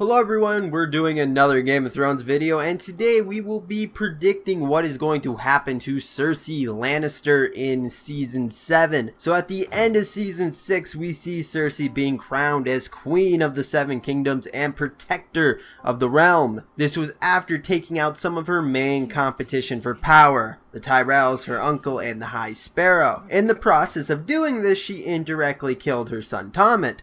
Hello everyone, we're doing another Game of Thrones video, and today we will be predicting what is going to happen to Cersei Lannister in Season 7. So at the end of Season 6, we see Cersei being crowned as Queen of the Seven Kingdoms and Protector of the Realm. This was after taking out some of her main competition for power, the Tyrells, her uncle, and the High Sparrow. In the process of doing this, she indirectly killed her son Tommen.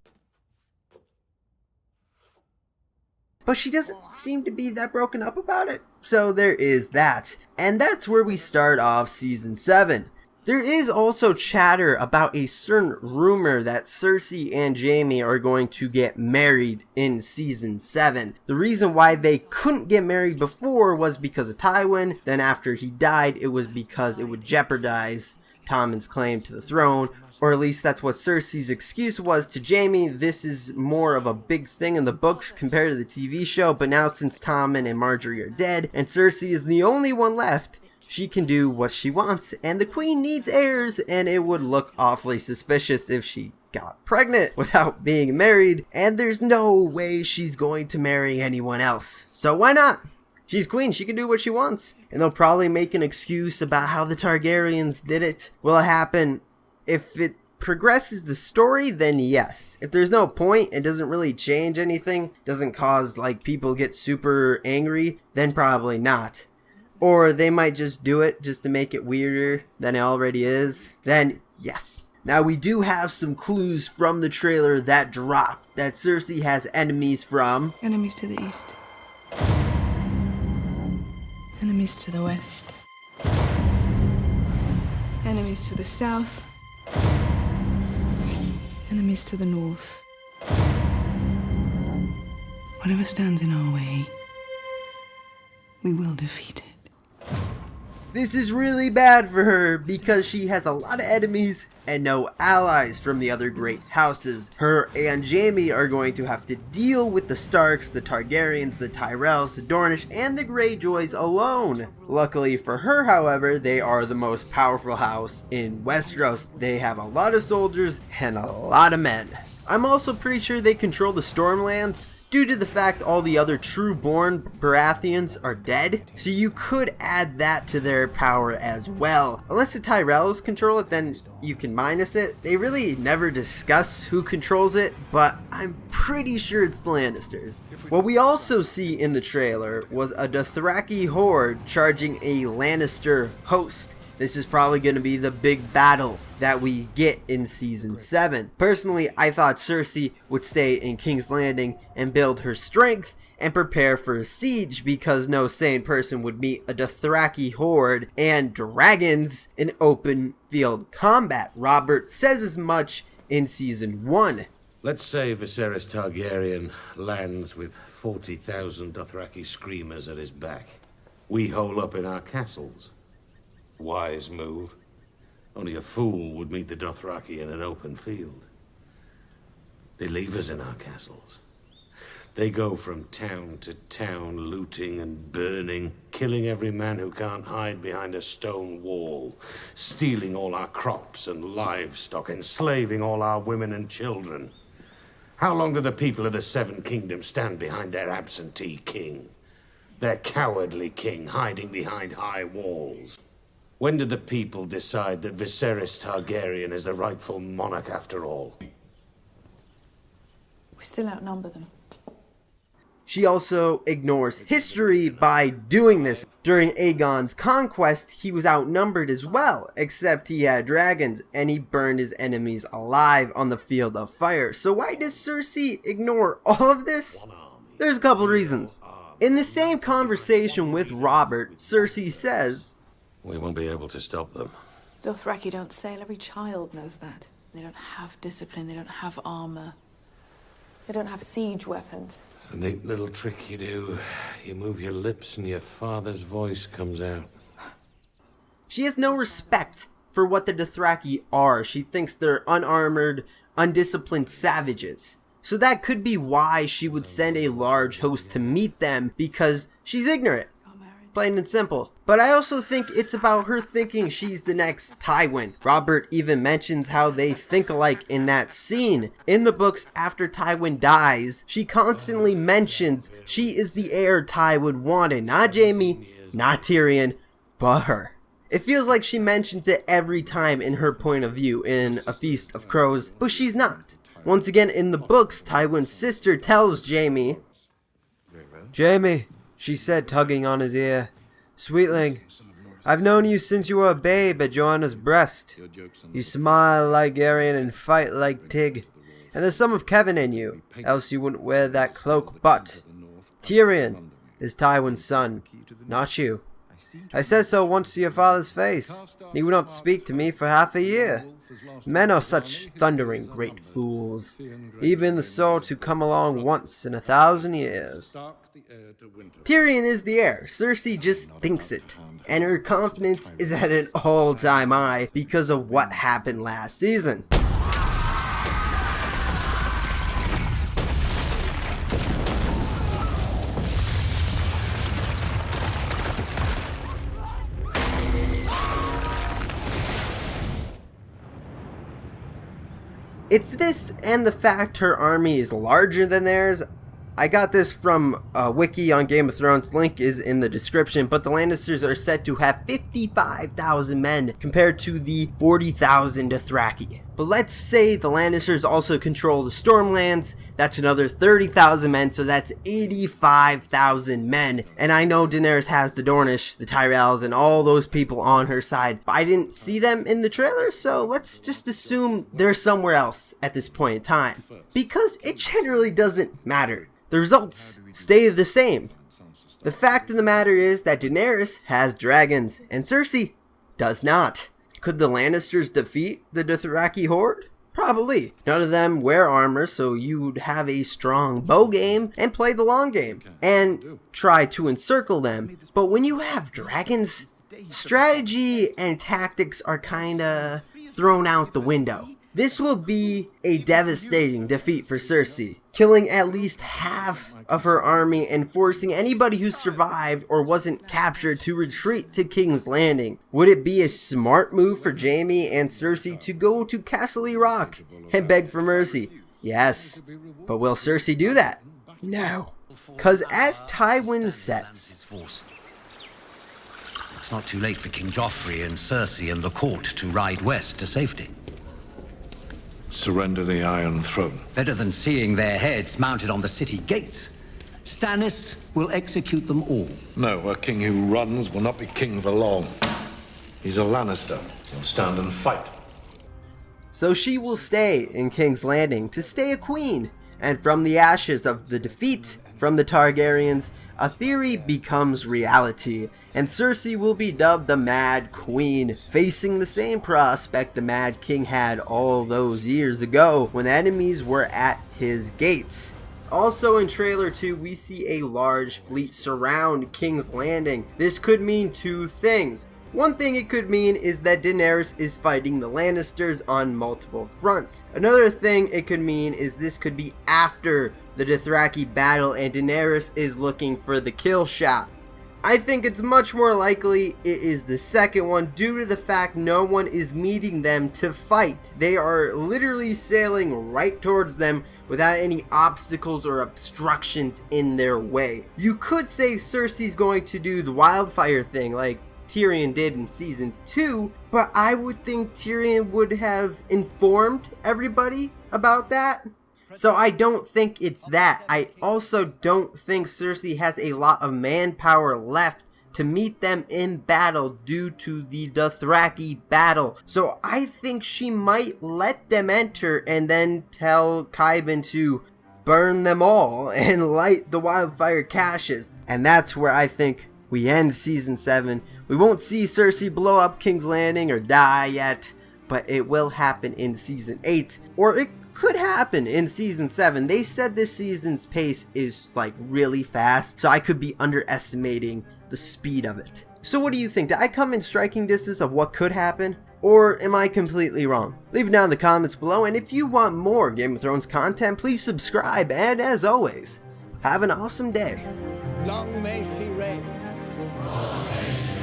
But she doesn't seem to be that broken up about it. So there is that. And that's where we start off Season 7. There is also chatter about a certain rumor that Cersei and Jaime are going to get married in Season 7. The reason why they couldn't get married before was because of Tywin. Then after he died, it was because it would jeopardize Tommen's claim to the throne. Or at least that's what Cersei's excuse was to Jaime. This is more of a big thing in the books compared to the TV show, but now since Tommen and Marjorie are dead, and Cersei is the only one left, she can do what she wants, and the queen needs heirs, and it would look awfully suspicious if she got pregnant without being married, and there's no way she's going to marry anyone else. So why not? She's queen, she can do what she wants. And they'll probably make an excuse about how the Targaryens did it. Will it happen? If it progresses the story, then yes. If there's no point, it doesn't really change anything, doesn't cause like people get super angry, then probably not. Or they might just do it just to make it weirder than it already is, then yes. Now we do have some clues from the trailer that dropped that Cersei has enemies from enemies to the east, enemies to the west, enemies to the south, enemies to the north. Whatever stands in our way, we will defeat it. This is really bad for her because she has a lot of enemies and no allies from the other great houses. Her and Jaime are going to have to deal with the Starks, the Targaryens, the Tyrells, the Dornish, and the Greyjoys alone. Luckily for her, however, they are the most powerful house in Westeros. They have a lot of soldiers and a lot of men. I'm also pretty sure they control the Stormlands, due to the fact all the other true-born Baratheons are dead, so you could add that to their power as well. Unless the Tyrells control it, then you can minus it. They really never discuss who controls it, but I'm pretty sure it's the Lannisters. What we also see in the trailer was a Dothraki horde charging a Lannister host. This is probably going to be the big battle that we get in Season 7. Personally, I thought Cersei would stay in King's Landing and build her strength and prepare for a siege, because no sane person would meet a Dothraki horde and dragons in open field combat. Robert says as much in Season 1. Let's say Viserys Targaryen lands with 40,000 Dothraki screamers at his back. We hole up in our castles. Wise move. Only a fool would meet the Dothraki in an open field. They leave us in our castles. They go from town to town, looting and burning, killing every man who can't hide behind a stone wall, stealing all our crops and livestock, enslaving all our women and children. How long do the people of the Seven Kingdoms stand behind their absentee king? Their cowardly king hiding behind high walls? When did the people decide that Viserys Targaryen is the rightful monarch after all? We still outnumber them. She also ignores history by doing this. During Aegon's conquest, he was outnumbered as well, except he had dragons, and he burned his enemies alive on the field of fire. So why does Cersei ignore all of this? There's a couple reasons. In the same conversation with Robert, Cersei says, "We won't be able to stop them." Dothraki don't sail. Every child knows that. They don't have discipline. They don't have armor. They don't have siege weapons. It's a neat little trick you do. You move your lips and your father's voice comes out. She has no respect for what the Dothraki are. She thinks they're unarmored, undisciplined savages. So that could be why she would send a large host to meet them, because she's ignorant. plain and simple. But I also think it's about her thinking she's the next Tywin. Robert even mentions how they think alike in that scene. In the books, after Tywin dies, she constantly mentions she is the heir Tywin wanted. Not Jaime, not Tyrion, but her. It feels like she mentions it every time in her point of view in A Feast of Crows, but she's not. Once again, in the books, Tywin's sister tells Jaime, she said, tugging on his ear, "Sweetling, I've known you since you were a babe at Joanna's breast. You smile like Arryn and fight like Tig, and there's some of Kevin in you, else you wouldn't wear that cloak, but Tyrion is Tywin's son, not you. I said so once to your father's face, and he would not speak to me for half a year. Men are such thundering great fools, even the sort who come along once in 1,000 years." Tyrion is the heir. Cersei just thinks it, and her confidence is at an all-time high because of what happened last season. It's this and the fact her army is larger than theirs. I got this from a wiki on Game of Thrones, link is in the description, but the Lannisters are said to have 55,000 men compared to the 40,000 Dothraki. But let's say the Lannisters also control the Stormlands, that's another 30,000 men, so that's 85,000 men. And I know Daenerys has the Dornish, the Tyrells, and all those people on her side, but I didn't see them in the trailer, so let's just assume they're somewhere else at this point in time. Because it generally doesn't matter. The results stay the same. The fact of the matter is that Daenerys has dragons, and Cersei does not. Could the Lannisters defeat the Dothraki horde? Probably. None of them wear armor, so you'd have a strong bow game and play the long game, and try to encircle them. But when you have dragons, strategy and tactics are kinda thrown out the window. This will be a devastating defeat for Cersei, killing at least half of her army and forcing anybody who survived or wasn't captured to retreat to King's Landing. Would it be a smart move for Jaime and Cersei to go to Castle Rock and beg for mercy? Yes, but will Cersei do that? No. Cause as Tywin says, it's not too late for King Joffrey and Cersei and the court to ride west to safety. Surrender the Iron Throne. Better than seeing their heads mounted on the city gates. Stannis will execute them all. No, a king who runs will not be king for long. He's a Lannister. He'll stand and fight. So she will stay in King's Landing to stay a queen. And from the ashes of the defeat from the Targaryens, a theory becomes reality, and Cersei will be dubbed the Mad Queen, facing the same prospect the Mad King had all those years ago when enemies were at his gates. Also in trailer 2, we see a large fleet surround King's Landing. This could mean two things. One thing it could mean is that Daenerys is fighting the Lannisters on multiple fronts. Another thing it could mean is this could be after the Dothraki battle and Daenerys is looking for the kill shot. I think it's much more likely it is the second one due to the fact no one is meeting them to fight. They are literally sailing right towards them without any obstacles or obstructions in their way. You could say Cersei's going to do the wildfire thing like Tyrion did in season 2, but I would think Tyrion would have informed everybody about that. So I don't think it's that. I also don't think Cersei has a lot of manpower left to meet them in battle due to the Dothraki battle. So I think she might let them enter and then tell Qyburn to burn them all and light the wildfire caches. And that's where I think we end season 7. We won't see Cersei blow up King's Landing or die yet, but it will happen in season 8, or it could happen in season 7. They said this season's pace is like really fast, so I could be underestimating the speed of it. So what do you think? Did I come in striking distance of what could happen? Or am I completely wrong? Leave it down in the comments below, and if you want more Game of Thrones content, please subscribe, and as always, have an awesome day. Long may she reign. Proclamation.